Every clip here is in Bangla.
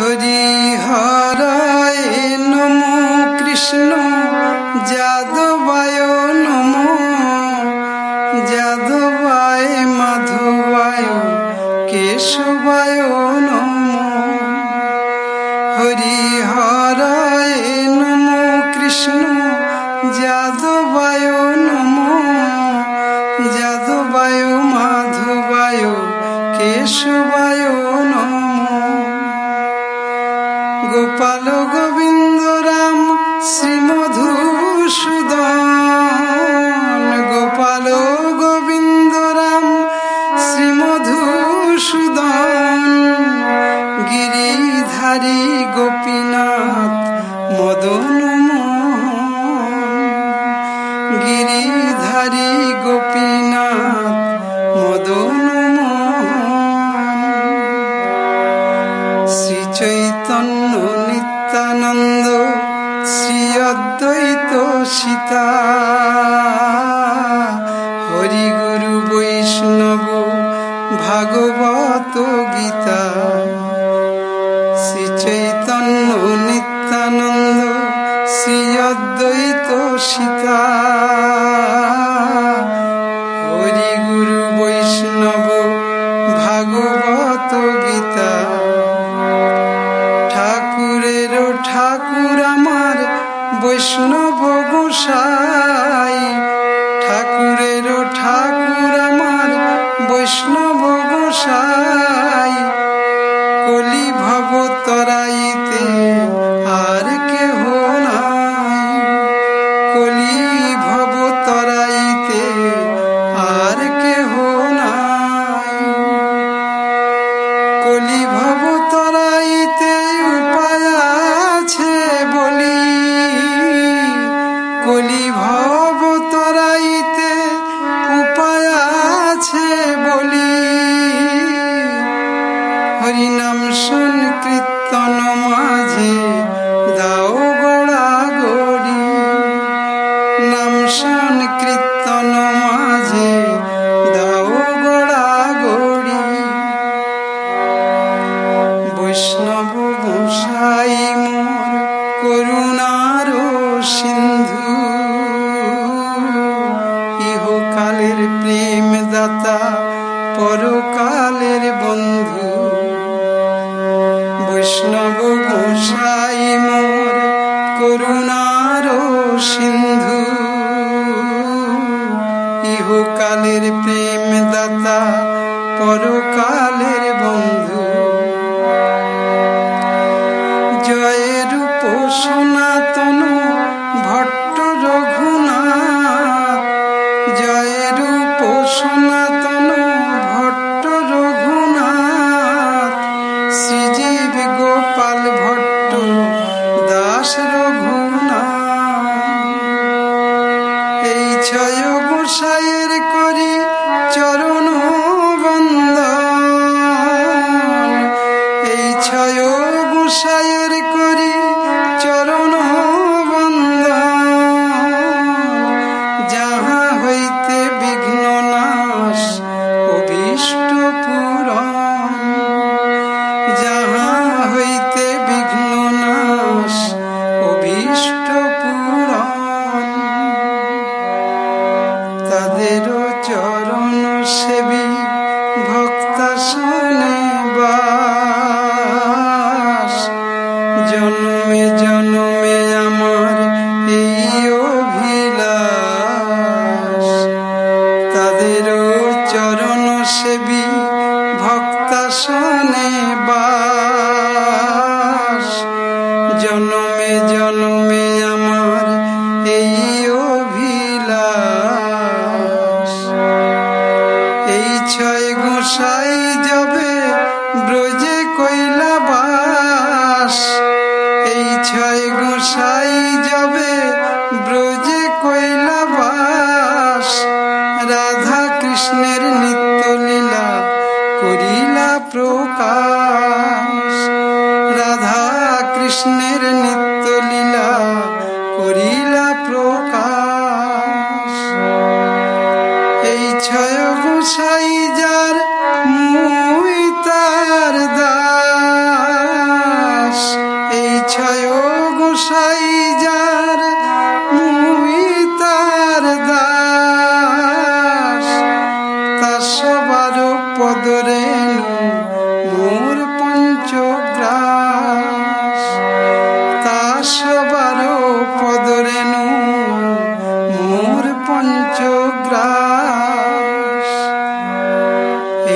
হরিহরায় নমো কৃষ্ণ যাদবায় নমো যাদবায় মাধবায় কেশবায় নমো হরিহরায় নমো কৃষ্ণ যাদবায় নমো যাদবায় মাধবায় কেশবায় নমো গোপাল গোবিন্দ রাম শ্রীমধুসূদন গোপাল গোবিন্দ রাম শ্রীমধুসূদন গিরিধারী গোপীনাথ মদন গিরিধারী গোপীনাথ মদন শ্রী চৈতন্য নিত্যানন্দ শ্রী অদ্বৈত সীতা হরি গুরু বৈষ্ণব ভাগবত গীতা শ্রী চৈতন্য নিত্যানন্দ শ্রী অদ্বৈত সীতা হরি গুরু বৈষ্ণব ভাগবত গীতা ঠাকুরেরও ঠাকুর আমার বৈষ্ণব গোসাই ঠাকুরেরও ঠাকুর আমার বৈষ্ণব গোসাই কলি ভব তরাইতে আর কেহ নাই কলি ভব তরাইতে আর কেহ নাই কলি ভব তরাইতে উপায় আছে বলি কলি ভব তরাইতে উপায় আছে বলি হরিনাম সংকীর্তন মাঝে দাও গোড়া গড়ি নাম সংকীর্তন মাঝে দাও গোড়া গড়ি বৈষ্ণব গোসাই মোর করুণার সিন্ধু ইহকালের প্রেম দাতা পরকালের বন্ধু বৈষ্ণব গোসাই মোর করুণার সিন্ধু ইহকালের প্রেম দাতা পরকালের বন্ধু জয় রূপ সনাতন ভট্ট রঘুনাথ জয় রূপ সনাতন ভট্ট রঘুনাথ শ্রীজীব গোপাল ভট্ট দাস রঘুনাথ এই ছয় গোসাইয়ের করি চরণ বন্দন এই ছয় গোসাইয়ের করি চরণ বন্দন যাহা হইতে বিঘ্ন নাশ অভীষ্ট পূরণ যাহা হইতে বিঘ্ন নাশ অভীষ্ট পূরণ তাদেরও চরণ সেবী ভক্তাসনে বাস জন্মে জন্মে আমার এই অভিলাষ তাদেরও চরণ সেবী ভক্তাসনে বাস জন্মে জন্মে আমার এই অভিলাষ এই ছয় গোসাই যাবে ব্রজে কৈলাবাস এই ছয় গোসাই যাবে ব্রজে কৈলাবাস রাধা কৃষ্ণের নিত্য লীলা করিলা প্রকাশ গ্রাস, তা সবারও পদরেণু মোর পঞ্চগ্রাস।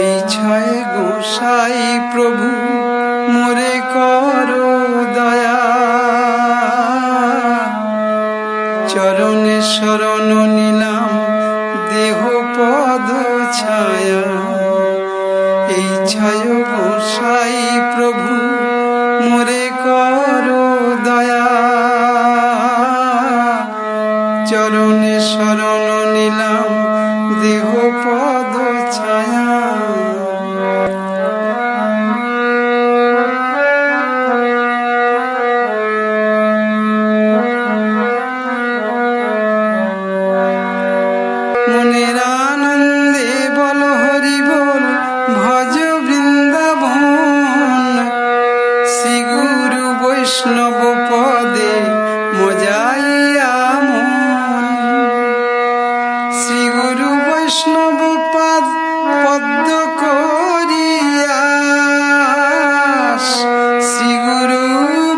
এই ছয় গোসাই প্রভু মোরে করো দয়া, চরণে শরণ নিলাম দেহ পদ ছায়া। এই ছয় গোসাই প্রভু মোরে করো দয়া, চরণে শরণ নিলাম দেহ পদ ছায়া। মনের আনন্দে বল হরি বল, ভজ বৃন্দাবন, শ্রী গুরু বৈষ্ণব পদে মজাইয়া মন। শ্রী গুরু বৈষ্ণব পদ পদ্ম করিয়া, শ্রী গুরু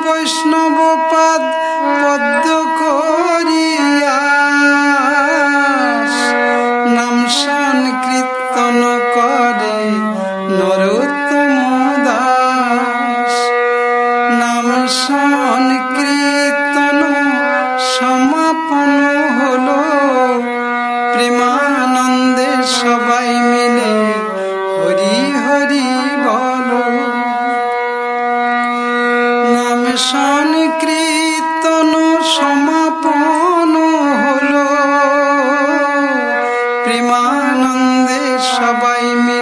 বৈষ্ণব পদ পদ্ম করিয়া, নাম সংকীর্তন করে নরোত্তম দাস। নাম সংকীর্তন সমাপন হলো, প্রেমানন্দে সবাই মিলে হরি হরি বলো। নাম সংকীর্তন সমাপন হলো, প্রেমানন্দে সবাই মিলে